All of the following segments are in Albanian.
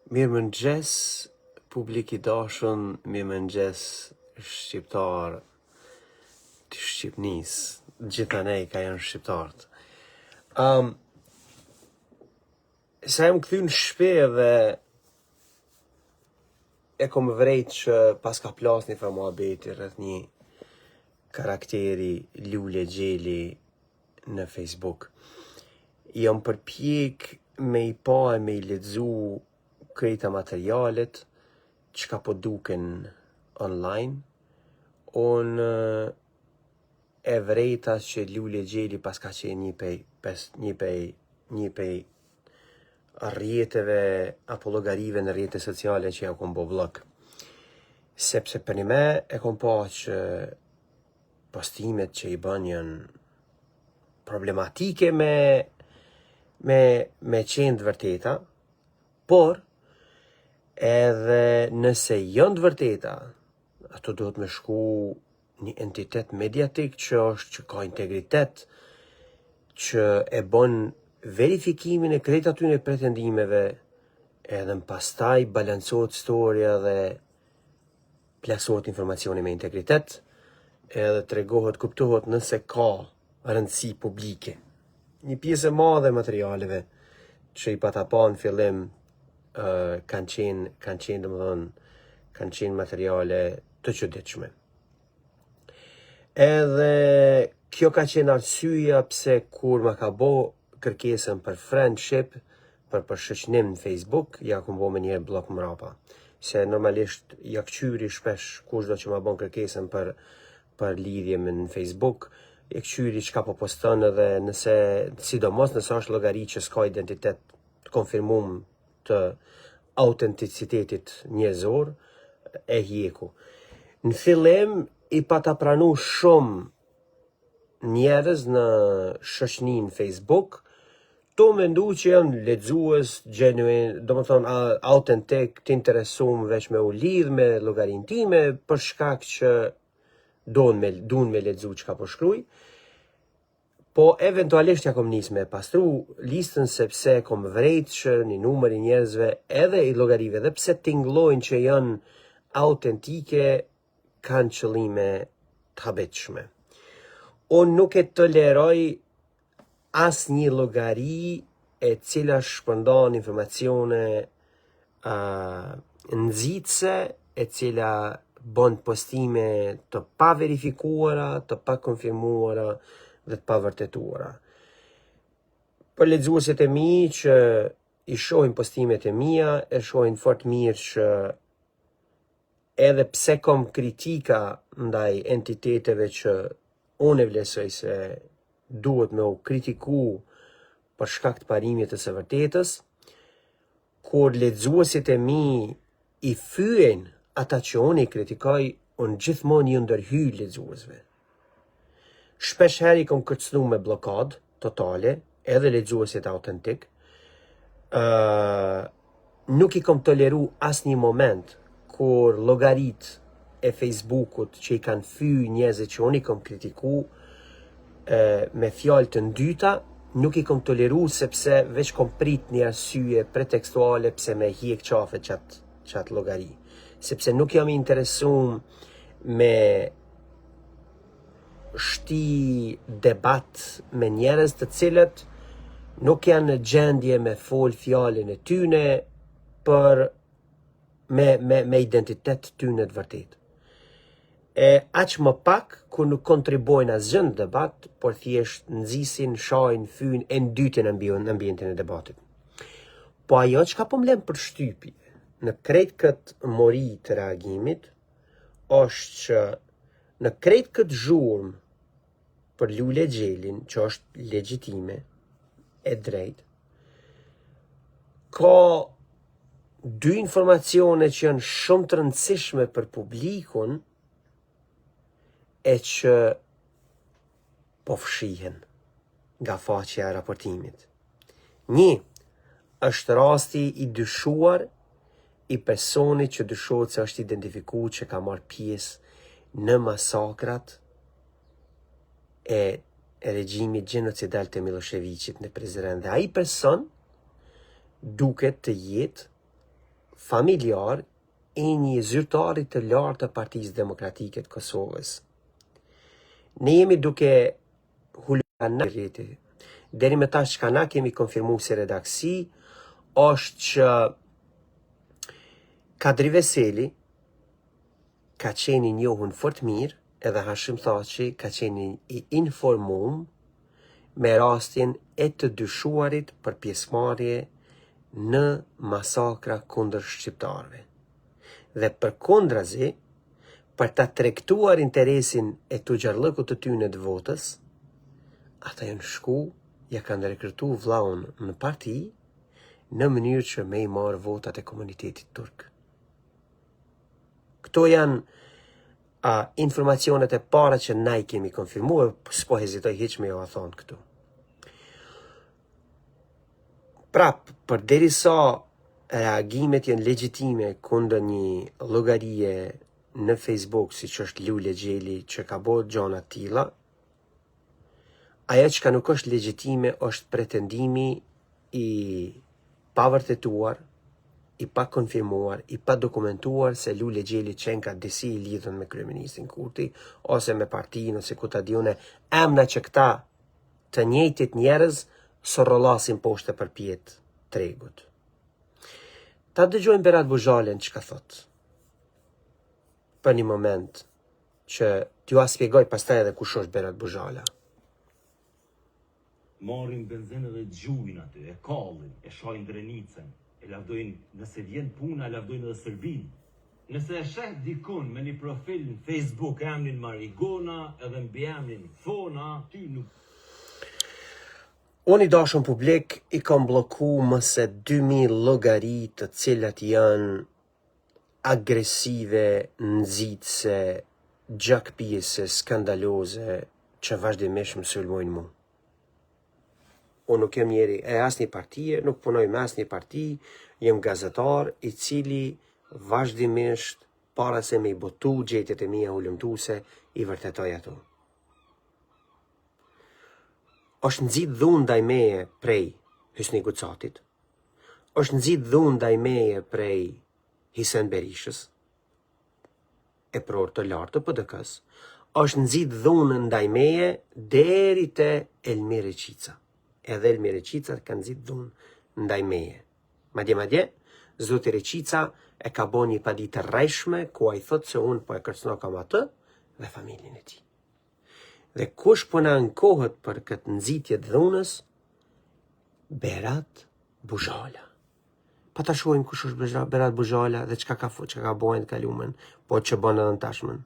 Mirëmëngjes, publik I dashur, mirëmëngjes shqiptar të Shqipënisë, gjithanej ka janë shqiptarët. Sa jam kthy në shtëpi dhe e kom vrejt që pas ka plas një muhabeti rreth një karakteri Lule Gjeli në Facebook. Jam përpjek me I pa e me I lexu krejta materialet që ka po duken online, unë e vrejta që Lule Gjeli pas ka qenë një pej rrjeteve apo llogarive në rrjete sociale që ja kom bo vllog. Sepse për një me e kom pa që postimet që I bën janë problematike me qenë të vërteta, por edhe nëse janë të vërteta, ato duhet me shku një entitet mediatik që ka integritet, që e bën verifikimin e krejt atyre pretendimeve, edhe në pastaj balancohet storia dhe plasohet informacioni me integritet, edhe tregohet, kuptohet nëse ka rëndësi publike. Një pjesë e madhe e materialeve që I pata pa në fillim kanë qenë materiale të çuditshme. Edhe kjo ka qenë arsyeja pse kur ma ka bo kërkesën për friendship, për shoqënim në Facebook, ja kom bo me njerë blok mrapa. Se normalisht ja këqyri shpesh kushdo që ma bon kërkesën për lidhje me në Facebook, ja këqyri çka po poston edhe nëse, sidomos nëse është llogari që s'ka identitet të konfirmum të autenticitetit njerëzor, e hjeku. Në fillim I pata pranu shumë njerëz në shoqëninë Facebook, to mendu që janë lexues genuine, do më thonë autentik, të interesum veç me u lidh me llogarin time, për shkak që duan me lexu çka po shkruaj. Po eventualisht ja kom nis me pastru listën sepse kom vrejt që një numër I njerëzve edhe I llogarive dhe pse tingëllojnë që janë autentike, kanë qëllime të habitshme. Unë nuk e toleroj as një llogari e cila shpërndan informacione nxitse, e cila bën postime të pa verifikuara, të pa konfirmuara dhe të pa vërtetuara. Për lexuesit e mi që I shohin postimet e mia, e shohin fort mirë që edhe pse kom kritika ndaj entiteteve që unë e vlesoj se duhet me u kritiku për shkak të parimit të së vërtetës, kur lexuesit e mi I fyen ata që unë I kritikoj, unë gjithmonë I ndërhyj lexuesve. Shpesh herë I kom kërcënu me blokad totale, edhe lexuesit autentik. Nuk I kom toleru as një moment kur llogarit e Facebookut që I kanë fyë njerëzit që unë I kom kritiku me fjalë të ndyta, nuk I kom toleru sepse veç kom prit një arsye pretekstuale pse me hiek qafe qatë llogari. Sepse nuk jam I interesum me shti debat me njerëz të cilët nuk janë në gjendje me fol fjalën e tyne për me identitet tyne të vërtet. Aq më pak kur nuk kontribojnë asgjë në debat, por thjesht nxisin, shajnë, fyn e ndytin në ambientin e debatit. Po ajo çka po m'lem për shtypje në krejt këtë mori të reagimit, është që në krejt këtë zhurmë për Lule Gjelin, që është legjitime, e drejt, ka dy informacione që janë shumë të rëndësishme për publikun e që po fshihen nga faqja e raportimit. Një, është rasti I dyshuar I personit që dyshohet se është identifikuar që ka marrë pjesë në masakrat e regjimit genocidal të Miloševićit në Prizren. Dhe ai person duket të jetë familjar i një zyrtari të lartë të Partisë Demokratike të Kosovës. Ne jemi duke huluar rriti. Deri më tash çka na kemi konfirmuar si redaksi është që Kadri Veseli ka qenë i njohur fort mirë, edhe Hashim Thaçi ka qenë i informuar me rastin e të dyshuarit për pjesëmarrje në masakra kundër shqiptarëve. Dhe përkundrazi, për ta tregtuar interesin e tuxharllëkut të tyre të votës, ata janë shku, ja kanë rekrutu vllaun në parti në mënyrë që me i marrë votat e komunitetit turk. Këto janë informacionet e para që na i kemi konfirmuar, s'po hezitoj hiç me jo a thonë këtu. Prap, përderisa reagimet janë legjitime kundër një llogarie në Facebook, siç është Lule Xheli, që ka bërë gjëra të tilla, ajo që nuk është legjitime është pretendimi i pavërtetuar, i pa konfirmuar, i pa dokumentuar se Lule Xheli qenë ka disi i lidhën me kryeministin Kurti, ose me partinë, ose ku ta diune, emna që këta të njëjtit njerëz së rollasin poshtë për pjetë tregut. Ta dëgjojmë Berat Buzhalën që ka thot. Për një moment që t'ju a spjegoj pastaj edhe kush është Berat Buzhala. Marrin benzinë dhe gjujnë aty, e kallin, e shajnë drenicën, e lavdojnë, nëse vjen puna, e lavdojnë edhe Serbinë. Nëse e sheh dikun me një profil në Facebook emrin Marigona edhe mbi emrin Fona, ty nuk. Unë i dashur publik i kam bloku më se 2000 llogari të cilat janë agresive, nxitse, gjakpijese, skandaloze, që vazhdimisht më sulmojnë mua. Unë nuk jem njeri e asnjë partie, nuk punoj me asnjë parti, jem gazetar i cili vazhdimisht para se me i botu gjetjet e mia ulëmtuese i vërtetoj ato. Është nxit dhunë ndaj meje prej Hysni Gucatit, është nxit dhunë ndaj meje prej Hisen Berishës, e pror të lartë të PDK-s, është nxit dhunë ndaj meje deri te Elmiri Qica. Edhe Elmiri Qica ka nxit dhunë ndaj meje. Madje, zoti Reqica e ka bo një paditë rreshme, ku a i thot se unë po e kërcënokam atë dhe familjen e tij. Dhe kush po na ankohet për këtë nxitje të dhunës? Berat Buzhala. Pa ta shohim kush është Berat Buzhala dhe çka ka bojnë të kalumen, po që bën edhe në tashmen.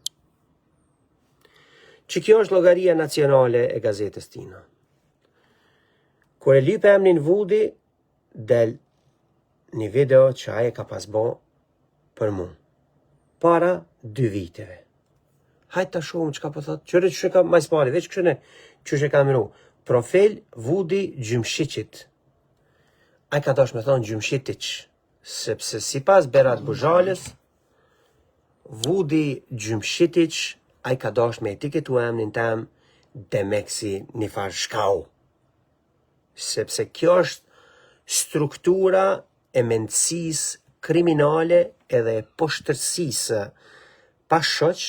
Që kjo është llogaria nacionale e gazetës tina. Kur e lyp emrin Vudi, del një video që aje ka pas bo për mu. Para 2 viteve. Hajtë ta shohim çka po thot. Qyre që ka më spari, veç kështu që ka mëru. Profil Vudi Gjymshiqit. Ai ka dash me thonë Gjymshitiq, sepse sipas Berat Buzhalës, Vudi Gjymshitiq, ai ka dash me etiketu emrin tem Demeksi një farë shkau. Sepse kjo është struktura e mendësisë kriminale edhe e poshtërsisë pa shoq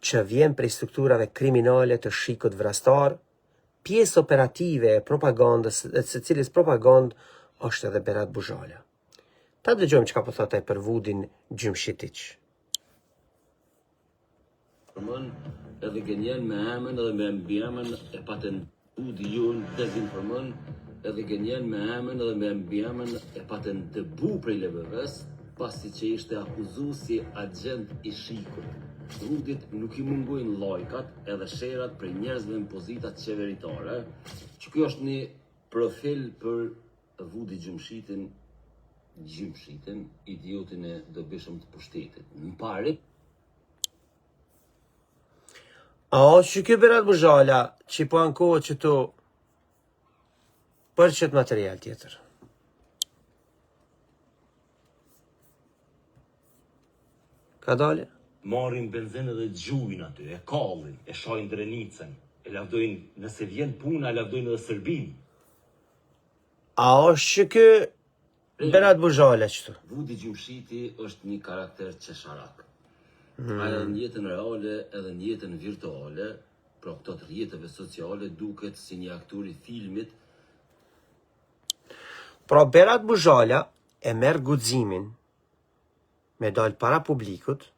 që vjen prej strukturave kriminale të shikut vrastar, pjesë operative e propagandës, e së cilës propagandë është edhe Berat Buzhala. Ta dëgjojmë çka po thotë për Vudin Gjymshitiq. Edhe gënjen me emën edhe me mbiemën e patentuar jon dezinformon, edhe gënjen me emën edhe me mbiemën e patentuar prej LBV-s, pasi që ishte akuzuar si agent i shikut. Vudit nuk i mungojnë lajkat edhe sherat për njerëzve në pozitat qeveritare, që kjo është një profil për Vudi Gjymshitin, idiotin e dobishëm të pushtetit. Në pari. A që kjo Berat Buzhala që po ankohet që to për qëtë material tjetër? Ka dale? Marrin benzinë dhe gjujnë aty, e kallin, e shajnë drenicën, e lavdojnë, nëse vjen puna, e lavdojnë edhe Serbinë. A është që kë Berat Buzhala qëtu. Vudi Gjumshiti është një karakter qesharak. Edhe në jetën reale, edhe në jetën virtuale, pra këto të rrjeteve sociale, duket si një aktor i filmit. Pra Berat Buzhala e merr guximin me dal para publikut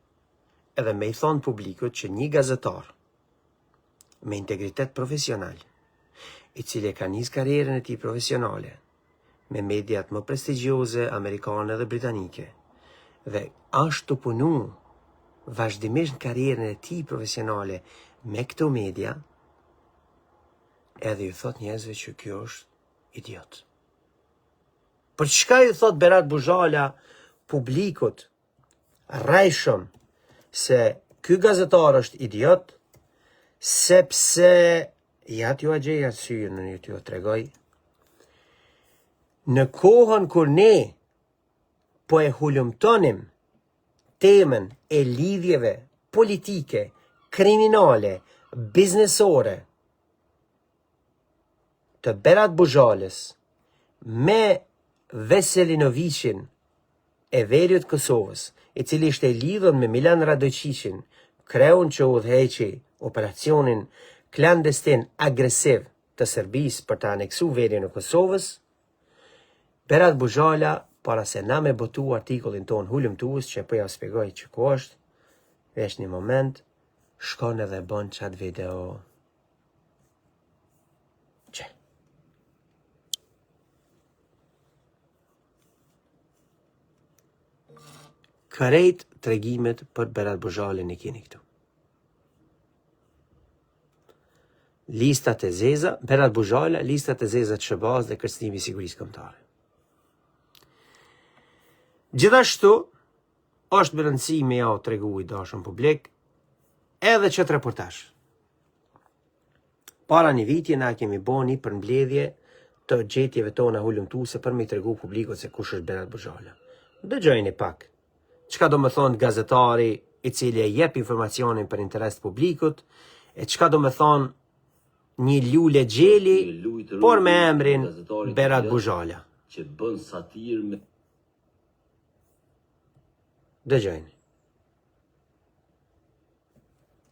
edhe me i thonë publikut që një gazetar me integritet profesional, i cili ka nis karrierën e tij profesionale me mediat më prestigjioze amerikane dhe britanike dhe ashtu të punu vazhdimisht karrierën e tij profesionale me këto media, edhe ju thot njerëzve që kjo është idiot. Për çka ju thot Berat Buzhala publikut rrejshëm se ky gazetar është idiot, sepse ja t'ju a gjej arsye në një t'ju tregoj. Në kohën kur ne po e hulumtonim temën e lidhjeve politike, kriminale, biznesore të Berat Buzhalës me Veselinovicin e Veriut Kosovës, i cili ishte lidhur me Milan Radojqićin, kreun që udhëheqi operacionin klandestin agresiv të Serbisë për të aneksu Veriun e Kosovës, Berat Buzhala, para se na me botu artikullin ton hulumtues, që po ja shpjegoj që ku është, vesh një moment, shkon edhe bën qatë video. Që? Kërejt tregimet për Berat Buzhalën e keni këtu. Listat e zeza, Berat Buzhala, listat e zeza të SBA-s dhe kërcënimi i sigurisë kombëtare. Gjithashtu, është me rëndësi me ja o tregu i dashën publik, edhe qëtë reportash. Para një viti na kemi bo një përmbledhje të gjetjeve tona hulumtuese për me i tregu publikut se kush është Berat Buzhala. Dëgjojeni pak. Çka do më thonë gazetari i cili e jep informacionin për interes të publikut, e çka do më thonë një lule gjeli, por me emrin Berat Buzhala. Që bën satir me... Dëgjojni.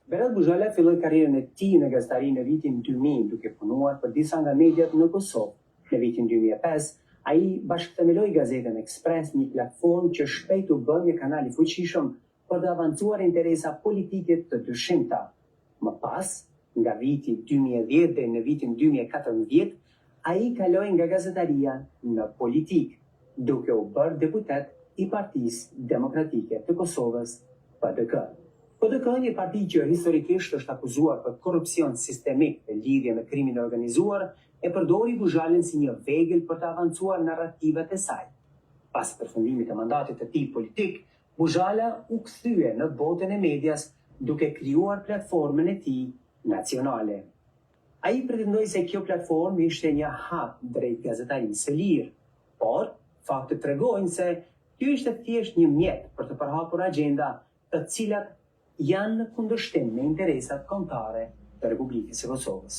Berat Buzhala filloi karrierën e tij në gazetari në vitin 2000 duke punuar për disa nga mediat në Kosovë. Në vitin 2005, ai bashkëthemeloi gazetën Express, një platformë që shpejt u bë një kanal i fuqishëm për të avancuar interesa politike të dyshimta. Më pas, nga viti 2010 dhe në vitin 2014, ai kaloi nga gazetaria në politikë, duke u bërë deputet i Partisë Demokratike të Kosovës, PDK. PDK, një parti që historikisht është akuzuar për korrupsion sistemik dhe lidhje me krimin e organizuar, e përdori Buzhalën si një vegël për të avancuar narrativat e saj. Pas përfundimit të mandatit të tij politik, Buzhala u kthye në botën e medias duke krijuar platformën e tij nacionale. Ai pretendoi se kjo platformë ishte një hap drejt gazetarisë së lirë, por faktet tregojnë se kjo ishte thjesht një mjet për të përhapur agenda të cilat janë në kundërshtim me interesat kombëtare të Republikës së Kosovës.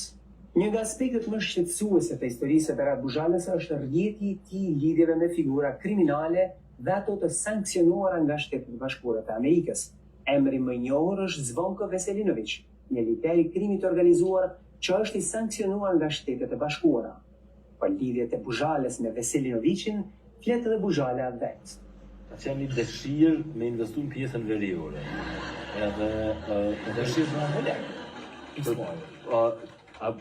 Një nga aspektet më shqetësuese të historisë së Berat Buzhalës është rrjeti i tij i lidhjeve me figura kriminale dhe ato të sankcionuara nga Shtetet e Bashkuara të Amerikës. Emri më i njohur është Zvonko Veselinović, një lider i krimit të organizuar që është i sankcionuar nga Shtetet e Bashkuara. Për lidhjet e Buzhalës me Veselinovicin, flet edhe Buzhala vetë. Ka qenë një dëshirë me investu në pjesën veriore. Edhe dëshirë në amolek.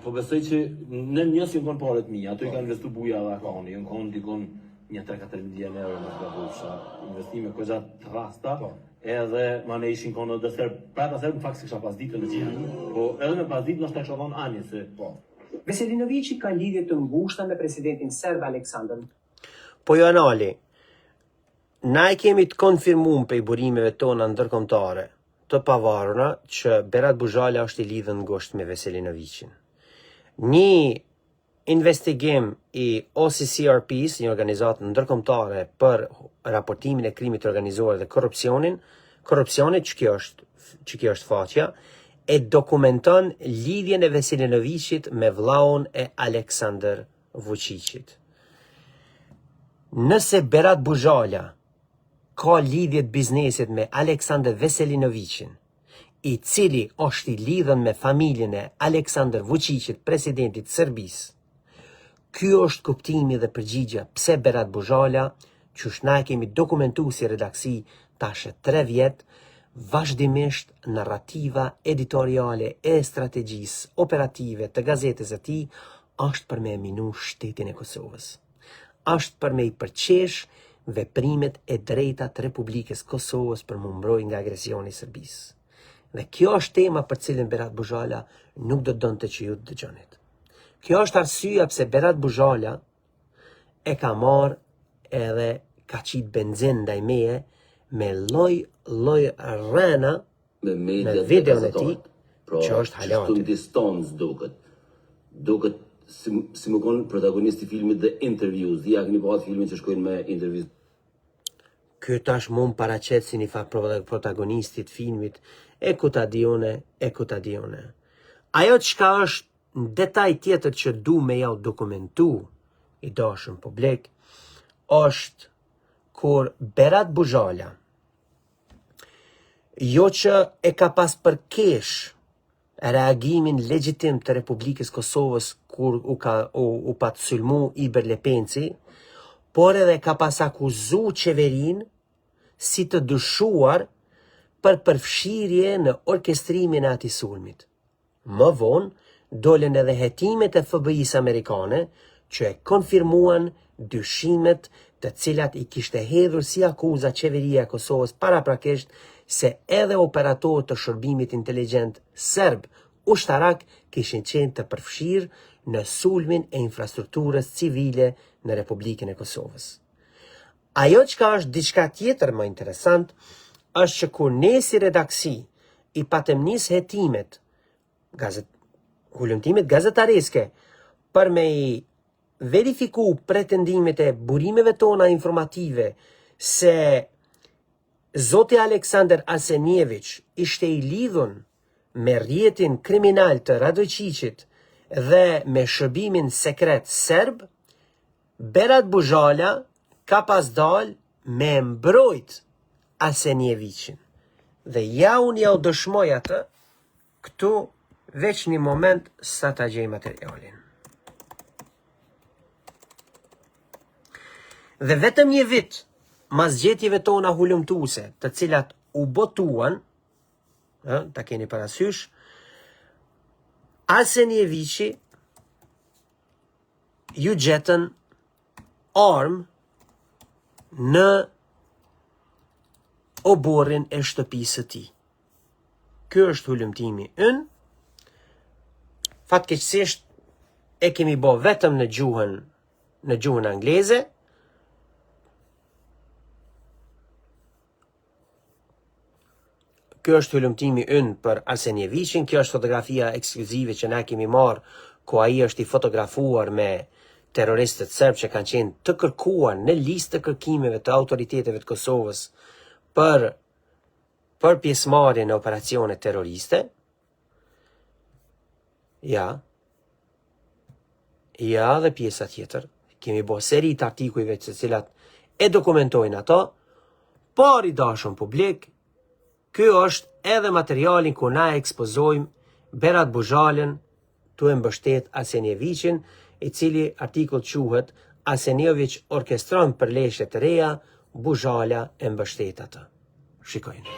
Po besoj që në njësë jënë konë paret mija, ato i ka investu buja dhe akoni, jënë konë dikon një 3-4 milion euro në të bufsha, investime këgja të rasta, edhe ma ne ishin konë dhe serë, prata serë në fakt si kësha pas ditë në qenë, po edhe me pas ditë nështë të kësha thonë anje se... Veselinovici ka lidhje të ngushta me presidentin serb Aleksandar. Po jo anali, na e kemi të konfirmuar pe i burimeve tona ndërkombëtare të pavarura që Berat Buzhala është i lidhur ngushtë me Veselinovicin. Një investigim i OCCRP-s, një organizatë ndërkombëtare për raportimin e krimit të organizuar dhe korrupsionit, që kjo është faqja, e dokumenton lidhjen e Veselinovicit me vllaun e Aleksandar Vučićit. Nëse Berat Buzhala ka lidhjet biznesit me Aleksandr Veselinovicin, i cili është i lidhën me familjen e Aleksandr Vučićit, presidentit Serbis, ky është kuptimi dhe përgjigja pse Berat Buzhala, qysh na kemi dokumentu si redaksi tash 3 vjet, vazhdimisht narrativa editoriale e strategjisë operative të gazetës e tij është për me minu shtetin e Kosovës. Është për me i përqesh veprimet e drejta të Republikës Kosovës për më mbroj nga agresioni i Serbisë. Dhe kjo është tema për cilën Berat Buzhala nuk do donte që ju të dëgjonit. Kjo është arsyeja pse Berat Buzhala e ka marrë edhe ka qit benzin ndaj meje me lloj rrena me videon e tij, që është halati. Në distancë duket si më konë protagonist i filmit The Interviews, ja keni pa filmin që shkojnë me intervjues. Ky tash mund paraqet si një fakt protagonistit filmit e ku ta dione. Ajo çka është në detaj tjetër që du me ja dokumentu i dashëm publik, është kur Berat Buzhala jo që e ka pas përkesh reagimin legjitim të Republikës Kosovës kur u pat sulmu Iber Lepenci, por edhe ka pas akuzu qeverin si të dyshuar për përfshirje në orkestrimin e atij sulmit. Më vonë, dolen edhe hetimet e FBI-s amerikane që e konfirmuan dyshimet të cilat i kishte hedhur si akuza qeveria e Kosovës paraprakisht se edhe operatorët të shërbimit inteligjent serb ushtarak kishin qenë të përfshirë në sulmin e infrastrukturës civile në Republikën e Kosovës. Ajo çka është diçka tjetër më interesant është që kur ne si redaksi i patëm nis hetimet, hulumtimet gazetareske për me i verifiku pretendimet e burimeve tona informative se Zoti Aleksandr Arsenjević ishte i lidhun me rrjetin kriminal të Radojčićit dhe me shërbimin sekret serb, Berat Buzhala ka pas dal me mbrojt Arsenjevićin. Dhe ja unë ja u dëshmoj atë këtu veç një moment sa ta gjej materialin. Dhe vetëm një vit mas gjetjeve tona hulumtuse, të cilat u botuan, ta keni parasysh, Arsenjevići ju gjetën armë në oborrin e shtëpisë së tij. Ky është hulumtimi ynë. Fatkeqësisht e kemi bë vetëm në gjuhën angleze. Kjo është hulumtimi ynë për Arsenjevićin, kjo është fotografia ekskluzive që na kemi marrë, ku ai është i fotografuar me terroristët serb që kanë qenë të kërkuar në listë të kërkimeve të autoriteteve të Kosovës për pjesëmarrje në operacione terroriste. Ja, dhe pjesa tjetër. Kemi bërë seri të artikujve të cilat e dokumentojnë ato, por i dashur publik, ky është edhe materialin ku na ekspozojmë Berat Buzhalën tu e mbështet Arsenjevićin, i cili artikull quhet Arsenjević orkestron përleshje të reja, Buzhala e mbështet atë. Shikojnë.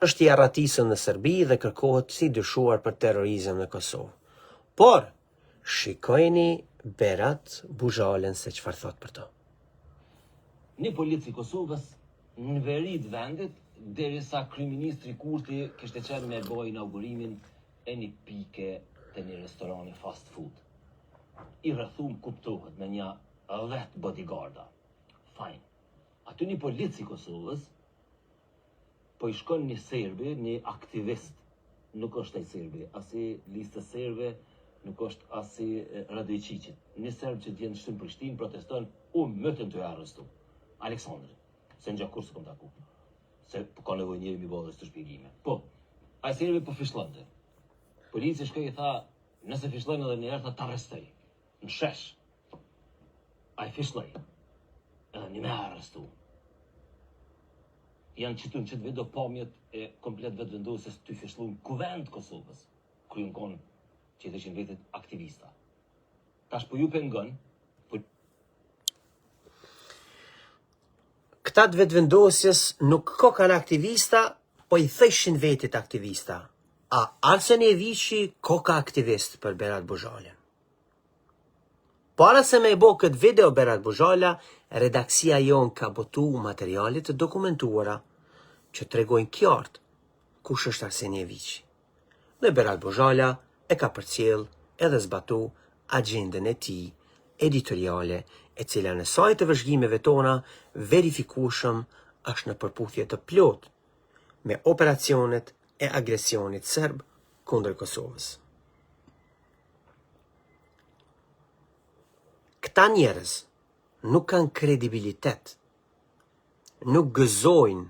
Është i arratisën në Serbi dhe kërkohet si dyshuar për terrorizëm në Kosovë. Por, shikojni Berat Buzhalën se çfarë thot për to. Një polici i Kosovës në veri të vendit, derisa kryeministri Kurti kishte qenë me bë inaugurimin e një pike të një restorani fast food. I rrethum kuptohet me një 10 bodyguarda. Fajn. Aty një polici i Kosovës po i shkon një serbi, një aktivist, nuk është ai serbi, asi listë serbe, nuk është asi Radojčićit. Një serb që t'jen shtim Prishtinë proteston, unë mëtën të arrestu. Aleksandrin, se në gjakur se kom taku. Se ka nevoj njëri mi bodhës të shpjegime. Po, a serbi po fishlante. Polici shkoi i tha, nëse fishlojnë edhe një herë, tha ta arrestoj. Në shesh. Ai fishloi. Edhe një me arrestu. Janë qitu në qëtë video pamjet e komplet vetëvendosjes të fishlunë kuvend Kosovës, kërë në konë që i të qenë vetit aktivista. Tash po ju pengon, Këta të vetëvendosjes nuk ko kanë aktivista, po i thëshin vetit aktivista. A Arsen Evici ko ka aktivist për Berat Buzhalën. Para se me e bo këtë video Berat Buzhala, redaksia jon ka botu materialit të dokumentuara që tregojnë qartë kush është Arsen Evici. Dhe Berat Buzhala e ka përcjell edhe zbatu agjendën e tij editoriale, e cila në sajt të vëzhgimeve tona verifikueshëm është në përputhje të plot me operacionet e agresionit serb kundër Kosovës. Këta njerëz nuk kanë kredibilitet, nuk gëzojnë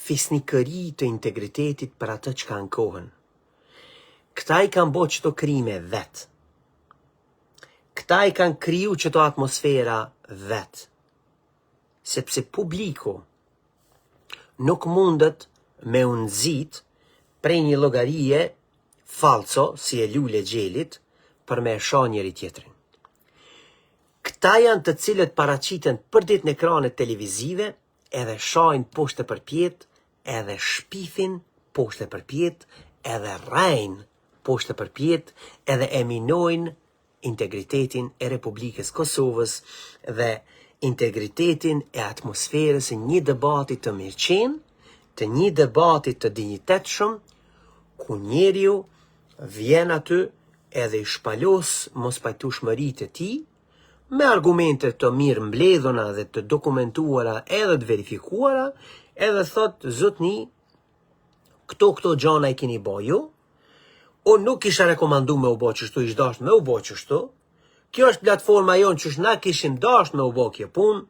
fisnikëri të integritetit për atë që kanë kohën. Këta i kanë bo qëto krime vetë. Këta i kanë kriju qëto atmosfera vetë. Sepse publiku nuk mundet me unëzit prej një llogarie falso, si e lule gjelit, për me shoh njëri tjetrin. Këta janë të cilët paraqiten për ditë në ekranet televizive, edhe shohin poshtë përpjet, edhe shpifin poshtë përpjet, edhe rrejnë poshtë përpjet, edhe e minojnë integritetin e Republikës Kosovës dhe integritetin e atmosferës e një debatit të mirëqen, të një debatit të dinjitetshëm, ku njeriu vjen aty edhe i shpalos mospajtueshmëritë e tij, me argumente të mirë mbledhura dhe të dokumentuara edhe të verifikuara, edhe thot zotni, këto gjana i keni bo ju, unë nuk kisha rekomandu me u bo qështu, ish dasht me u bo qështu, kjo është platforma jonë që na kishim dasht me u bo kje pun,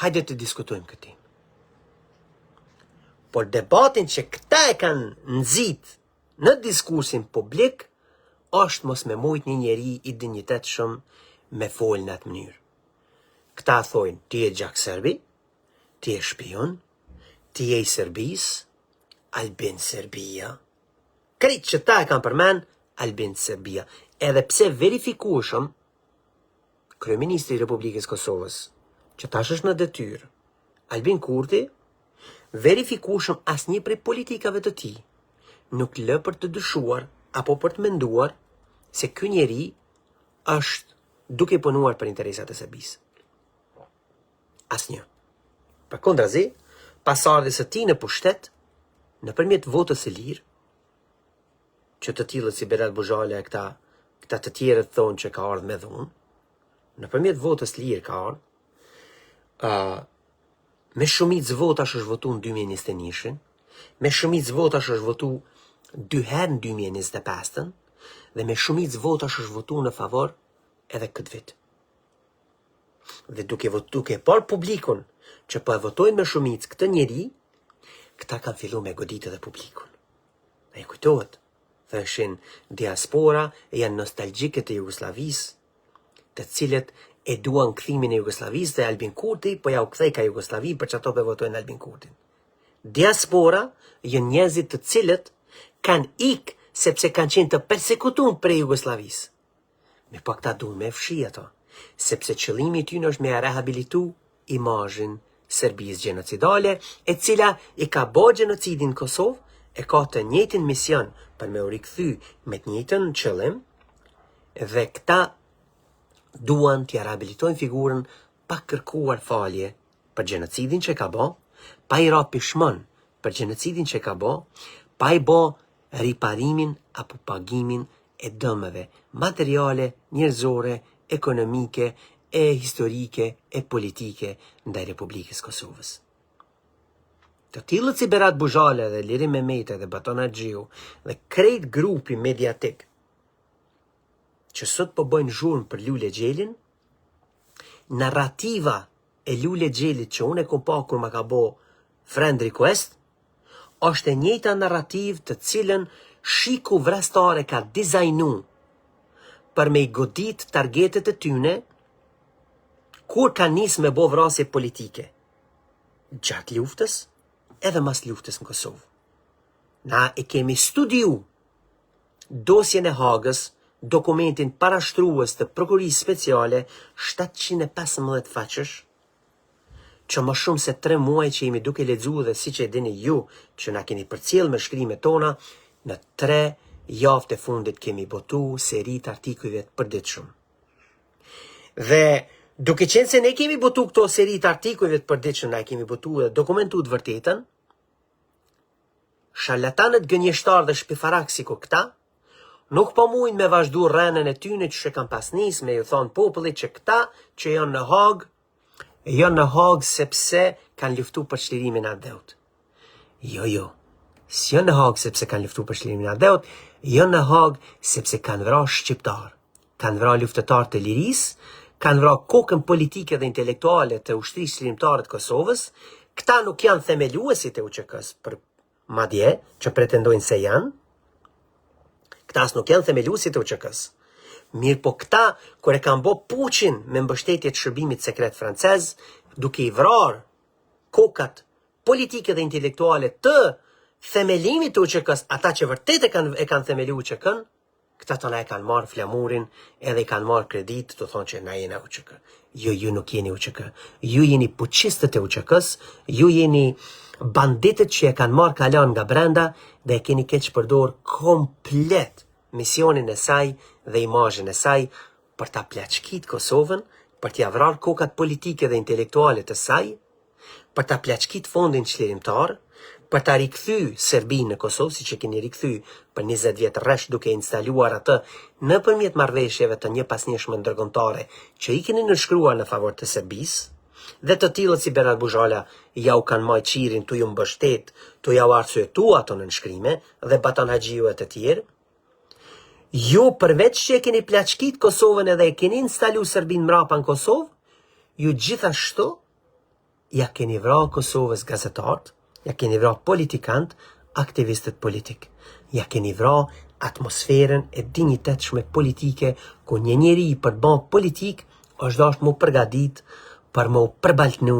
hajde të diskutojmë këti. Por debatin që këta e kanë nëzit në diskursin publik, është mos me mujt një njeri i dinjitetshëm me folë në atë mënyrë. Këta thojnë, ti e gjak serbi, ti e shpion, ti e i Serbis, Albin Serbia. Krejt që ta e kanë përmen, Albin Serbia. Edhe pse verifikueshëm, Kryeministri i Republikës Kosovës, që tash është në detyrë, Albin Kurti, verifikueshëm asnjë prej politikave të tij, nuk lë për të dyshuar apo për të menduar se ky njeri është duke punuar për interesat e Serbisë. Asnjë. Përkundrazi, pasardhës së tij në pushtet, nëpërmjet votës së lirë, që të tillët si Berat Buzhala e këta të tjerët thonë që ka ardhur me dhunë, nëpërmjet votës lirë ka ardhur, me shumicë votash është votu në 2021, me shumicë votash është votu 2 herë në 2025, dhe me shumicë votash është votu në favor edhe këtë vit. Dhe duke par publikun që po e votojnë me shumicë këtë njeri, këta kanë fillu me goditë edhe publikun. Dhe i kujtohet, thëshin diaspora e janë nostalgjike të Jugosllavisë, të cilët e duan kthimin e Jugosllavisë, dhe Albin Kurti po ja u kthej ka Jugosllavi për çato pe votojnë Albin Kurtin. Diaspora janë njerëzit të cilët kanë ik sepse kanë qenë të persekutuar prej Jugosllavisë. Me po këta duan me fshi ato, sepse qëllimi i tyre është me rehabilitu imazhin Serbisë gjenocidale, e cila i ka bërë gjenocidin në Kosovë, e ka të njëjtin mision për me u rikthy me të njëjtën qëllim, dhe këta duan t'ja rehabilitojnë figurën pa kërkuar falje për gjenocidin që ka bë, pa i ra pishmon për gjenocidin që ka bë, pa i bë riparimin apo pagimin e dëmeve materiale, njerëzore, ekonomike, e historike, e politike ndaj Republikës Kosovës. Të tillët si Berat Buzhala dhe Liri Mehmeti dhe Baton Haxhiu dhe krejt grupi mediatik që sot po bëjnë zhurmë për Lule Xhelin, narrativa e Lule Xhelit që unë e kom pa kur ma ka bo friend request, është e njëjta narrativ të cilën shiku vrastare ka dizajnu për me i godit targetet e tyne kur ka nis me bo vrasje politike. Gjatë luftës edhe mas luftës në Kosovë. Na e kemi studiu dosjen e Hagës, dokumentin parashtrues të prokurisë speciale 715 faqesh, që më shumë se 3 muaj që jemi duke lexuar dhe si që e dini ju që na keni përcjell me shkrimet tona, në 3 javë të fundit kemi botu seri të artikujve të përditshëm. Dhe duke qenë se ne kemi botu këto seri të artikujve të përditshëm, na kemi botu dhe dokumentu të vërtetën, sharlatanët gënjeshtar dhe shpifarak si ko këta, nuk po mujnë me vazhdu rrenën e tyne që kanë pas nis me ju thonë popullit që këta që janë në Hagë sepse kanë luftu për çlirimin e Ardeut. Jo, si janë në Hagë sepse kanë luftu për çlirimin e Ardeut, janë në Hagë sepse kanë vra shqiptar, kanë vra luftëtar të lirisë, kanë vra kokën politike dhe intelektuale të ushtrisë çlirimtare të Kosovës. Këta nuk janë themeluesit e UÇK-s, për madje që pretendojnë se janë. Këta as nuk janë themeluesit e UÇK-s. Mirë po këta, kur e kanë bo puqin me mbështetje të shërbimit sekret francez, duke i vrar kokat politike dhe intelektuale të themelimit të UÇK-s, ata që vërtet e kanë themelu UÇK-n, këta të na e kanë marrë flamurin edhe i kanë marrë kredit të thonë që na jena UÇK. Jo, ju nuk jeni UÇK. Ju jeni puqistët e UÇK-s, ju jeni banditët që e kanë marrë kalan nga brenda dhe e keni keq përdor komplet misionin e saj dhe imazhin e saj për ta plaçkit Kosovën, për t'ia vrarë kokat politike dhe intelektuale të saj, për ta plaçkit fondin çlirimtar, për ta rikthy Serbinë në Kosovë, siç e keni rikthy për 20 vjet rresh duke instaluar atë nëpërmjet marrëveshjeve të njëpasnjëshme ndërkombëtare që i keni nënshkruar në favor të Serbisë, dhe të tillët si Berat Buzhala ja u kanë marrë qirin tu ju mbështet, tu ja u arsyetu ato nënshkrime dhe Batan Haxhiu e të tjerë. Ju përveç që e keni plaçkit Kosovën edhe e keni instalu Serbinë mrapa në Kosovë, ju gjithashtu ja keni vrarë Kosovës gazetarët, ja keni vrarë politikant, aktivistët politik. Ja keni vrarë atmosferën e dinjitetshme politike ku një njeri për të bën politik është dashur mu përgadit për mu përbaltnu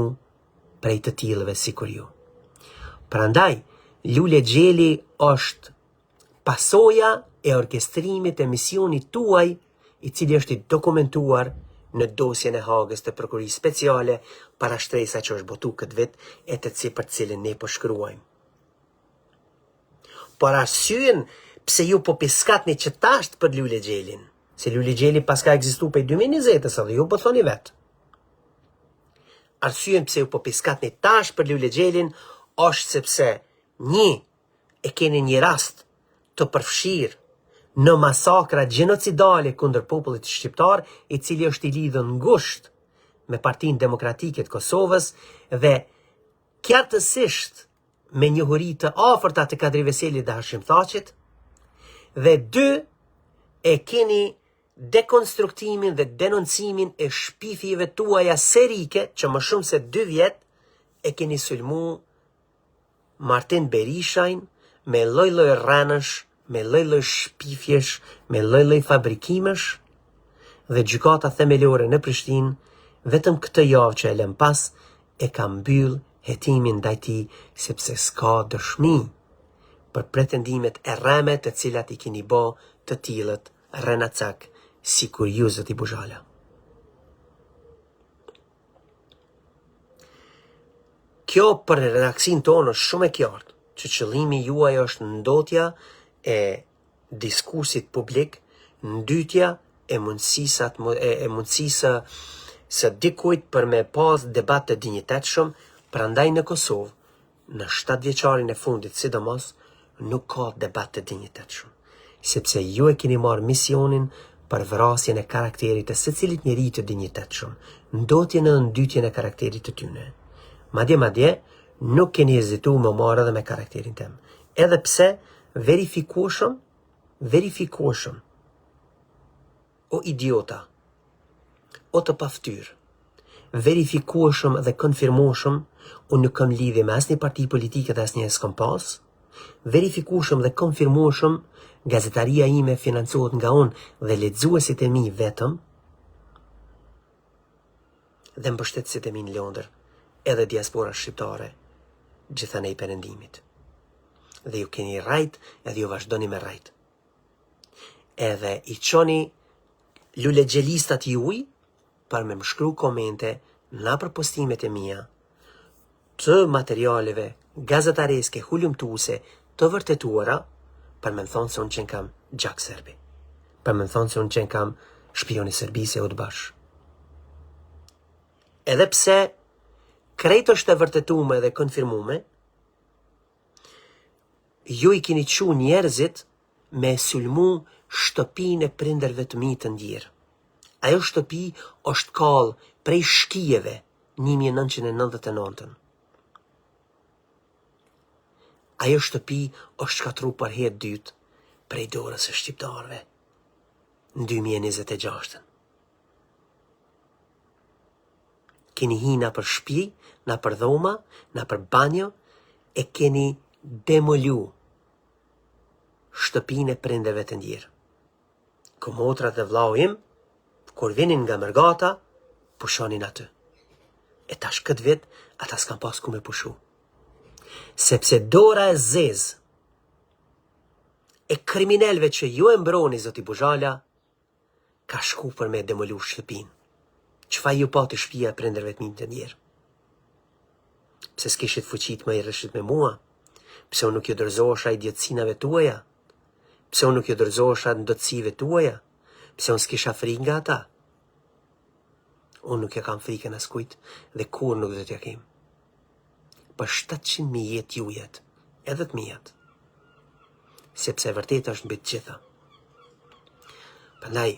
prej të tillëve sikur ju. Prandaj, Lule Xheli është pasoja e orkestrimit e misionit tuaj, i cili është i dokumentuar në dosjen e Hagës të prokurisë speciale para shtresa që është botu këtë vit e për cilin ne po shkruajmë. Por arsyen pse ju po piskatni që tasht për Lule Xhelin, se Lule Xheli pas ka ekzistu për 2020-s edhe ju po thoni vetë. Arsyen pse ju po piskatni tash për Lule Xhelin është sepse e keni një rast të përfshirë në masakra gjenocidale kundër popullit shqiptar, i cili është i lidhur ngushtë me Partinë Demokratike të Kosovës dhe qartësisht me njohuri të afërta të Kadri Veselit dhe Hashim Thaqit, dhe 2 e keni dekonstruktimin dhe denoncimin e shpifjeve tuaja serike që më shumë se 2 vjet e keni sulmu Martin Berishajn me lloj-lloj rranësh, me lloj-lloj shpifjesh, me lloj-lloj fabrikimesh, dhe gjykata themelore në Prishtinë vetëm këtë javë që e lëm pas e ka mbyll hetimin ndaj tij sepse s'ka dëshmi për pretendimet e rreme të cilat i keni bë të tillët rrenacak sikur ju zoti Buzhala. Kjo për redaksin tonë është shumë e qartë, që qëllimi juaj është ndotja e diskursit publik, ndytja e mundësisë së dikujt për me pas debat të dinjitetshëm. Prandaj në Kosovë, në 7 vjeçarin e fundit sidomos, nuk ka debat të dinjitetshëm, sepse ju e keni marrë misionin për vrasjen e karakterit të secilit njeri të dinjitetshëm, ndotjen e ndytjen e karakterit të tyne. Madje nuk keni hezitu më marrë edhe me karakterin tem. Edhe pse verifikueshëm, o idiota, o të paftyr, verifikueshëm dhe konfirmueshëm, unë nuk kam lidhje me asnjë parti politike dhe asnjë s'kam pas, verifikueshëm dhe konfirmueshëm, gazetaria ime financohet nga unë dhe lexuesit e mi vetëm, dhe mbështetësit e mi në Londër, edhe diaspora shqiptare, gjithanej perëndimit. Dhe ju keni rajt, edhe ju vazhdoni me rajt. Edhe i qoni lulegjelistat juj për me më shkru komente na për postimet e mia të materialeve gazetareske hulumtuese të vërtetuara, për me më thonë se unë qenë kam gjak serbi, për me më thonë se unë qenë kam shpioni serbise u të bash. Edhe pse krejt është e vërtetume dhe konfirmume, ju i keni qu njerëzit me sulmu shtëpinë e prindërve të mi të ndjerë. Ajo shtëpi është kallë prej shkijeve 1999. Ajo shtëpi është shkatru për herë dytë prej dorës së shqiptarëve në 2026. Keni hi na për shtëpi, na për dhoma, na për banjo, e keni demolu shtëpinë e prindërve të ndjerë. Komotrat dhe vllau im, kur vinin nga Mërgata, pushonin aty. E tash këtë vit, ata s'kan pas ku me pushu. Sepse dora e zez e kriminelve që ju e mbroni, zoti Buzhala, ka shku për me demolu shtëpin. Çfarë ju pati shtëpia e prindërve të mi të ndjerë? Pse s'kishit fuqit më i rrëshit me mua? Pse unë nuk ju dorëzohesha idiotësinave tuaja? Pse unë nuk ju dorëzohesha ndotësive tuaja? Pse unë s'kisha frikë nga ata? Unë nuk ja kam frikën askujt dhe kur nuk do t'ja kem. Për 700.000 jetë ju jetë, edhe të mijat. Sepse e vërtet është mbi të gjitha. Prandaj,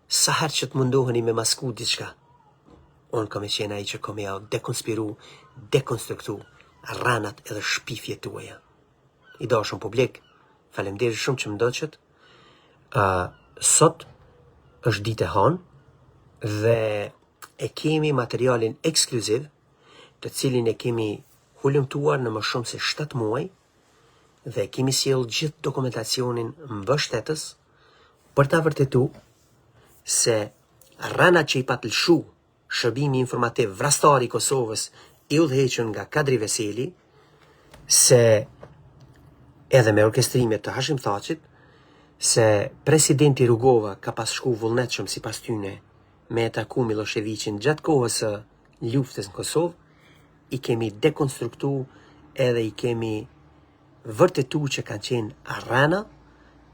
sa herë që të mundoheni me masku diçka, unë kam e qenë ai që kam ja dekonspiru, dekonstruktu rranat edhe shpifjet tuaja. I dashur publik, faleminderit shumë që më ndoqët. Sot është ditë e hanë dhe e kemi materialin ekskluziv, të cilin e kemi hulumtuar në më shumë se 7 muaj dhe kemi sjell gjithë dokumentacionin mbështetës për ta vërtetu se rrana që i patëlshu shërbimi informativ vrastari i Kosovës i udhëheqën nga Kadri Veseli, se edhe me orkestrimet të Hashim Thaqit, se presidenti Rugova ka pas shku vullnetshëm sipas tyne me taku Miloševićin gjatë kohës së luftës në Kosovë, i kemi dekonstruktu edhe i kemi vërtetu që kanë qenë rrana,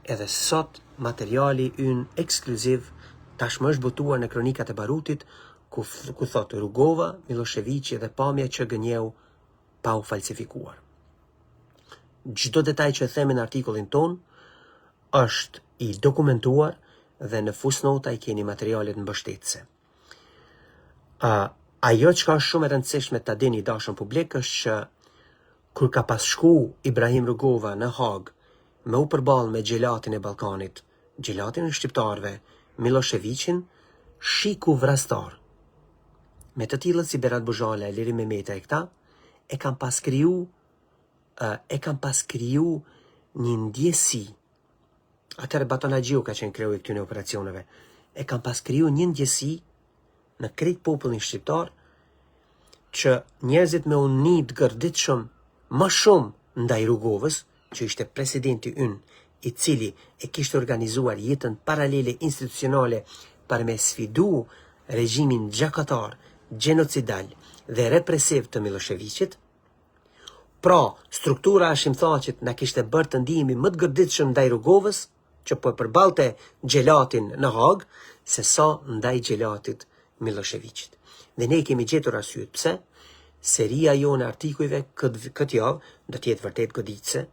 edhe sot materiali ynë ekskluziv tashmë është botuar në kronikat e barutit, ku thotë Rugova, Miloševići dhe pamja që gënjeu pa u falsifikuar. Çdo detaj që themi në artikullin ton është i dokumentuar dhe në fusnota i keni materialet mbështetëse. Ajo që ka shumë e rëndësishme ta dini dashur publik është që kur ka pas shku Ibrahim Rugova në Hag me u përball me gjelatin e Ballkanit, gjelatin e shqiptarëve, Miloševićin, shiku vrastar, me të tillët si Berat Buzhala, Liri Memeta e këta, e kam pas kriju një ndjesi. Atëherë Baton Haxhiu ka qenë kreu i këtyre operacioneve. E kam pas kriju një ndjesi në krejt popullin shqiptar që njerëzit me unë të gërditshëm më shumë ndaj Rugovës, që ishte presidenti ynë, i cili e kishte organizuar jetën paralele institucionale për me sfidu regjimin gjakatar, gjenocidal dhe represiv të Miloševićit. Pra, struktura Hashim Thaqit na kishte bërë të ndihemi më të gërditshëm ndaj Rugovës, që po përballte gjelatin në Hag, se sa ndaj gjelatit Miloševićit. Dhe ne kemi gjetur arsyet pse. Seria jonë e artikujve këtë javë do të jetë vërtet goditse,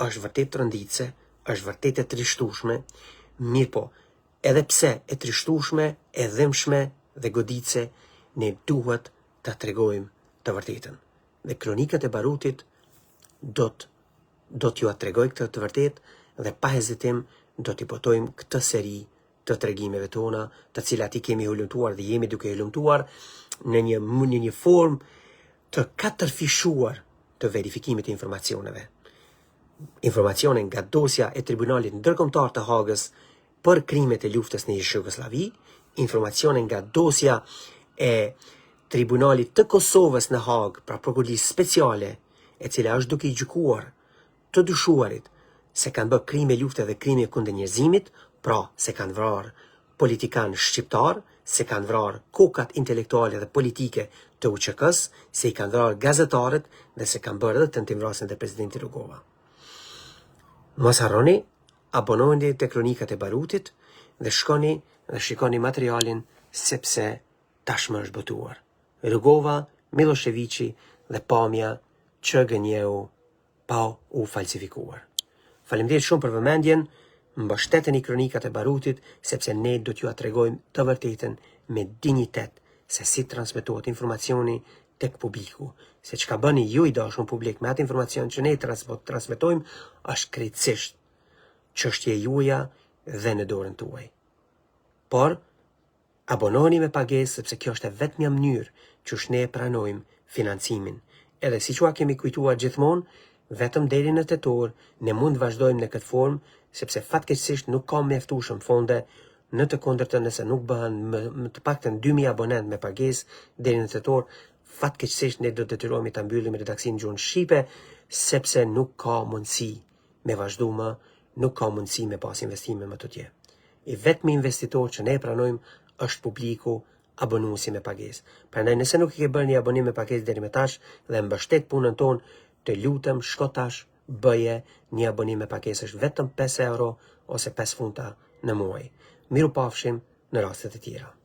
është vërtet rënditse, është vërtet e trishtueshme, mirë po, edhe pse e trishtueshme, e dhimbshme dhe goditse, ne duhet ta tregojmë të vërtetën. Dhe kronikat e barutit do t'ju tregoj këtë të vërtet dhe pa hezitim do t'i botojmë këtë seri të tregimeve tona, të cilat i kemi hulumtuar dhe jemi duke hulumtuar në një formë të katërfishuar të verifikimit të informacioneve. informacione nga dosja e Tribunalit Ndërkombëtar të Hagës për krimet e luftës në Jugosllavi, informacione nga dosja e Tribunalit të Kosovës në Hagë, pra prokurisë speciale, e cila është duke i gjykuar të dyshuarit se kanë bërë krime lufte dhe krime kundër njerëzimit, pra se kanë vrarë politikan shqiptar, se kanë vrarë kokat intelektuale dhe politike të UÇK-s, se i kanë vrarë gazetarët dhe se kanë bërë edhe tentimvrasjen e presidentit Rugova. Mos harroni, abonoheni te Kronikat e Barutit dhe shkoni dhe shikoni materialin sepse tashmë është botuar. Rugova, Miloševići dhe pamja që gënjeu pa u falsifikuar. Faleminderit shumë për vëmendjen, mbështeteni Kronikat e Barutit sepse ne do t'ju tregojmë të vërtetën me dinjitet se si transmetohet informacioni tek publiku. Se çka bëni ju i dashur publik me atë informacion që ne transmetojmë është krejtësisht çështje juaja dhe në dorën tuaj. Por abonoheni me pagesë sepse kjo është vetëm një mënyrë që ne pranojmë financimin. Edhe siç ua kemi kujtuar gjithmonë, vetëm deri në tetor ne mund të vazhdojmë në këtë formë sepse fatkeqësisht nuk ka mjaftueshëm fonde, në të kundërtën nëse nuk bëhen më të paktën 2000 abonent me pagesë deri në tetor, fatkeqësisht ne do të detyrohemi ta mbyllim redaksinë në gjuhën shqipe sepse nuk ka mundësi me vazhdu më, nuk ka mundësi me pas investime më të tjera. I vetmi investitor që ne pranojmë është publiku abonuesi me pagesë. Prandaj nëse nuk i ke bërë një abonim me pagesë deri më tash dhe mbështet punën tonë, të lutem shko tash, bëje një abonim me pagesë, është vetëm 5 euro ose 5 funta në muaj. Miru pafshim në rastet e tjera.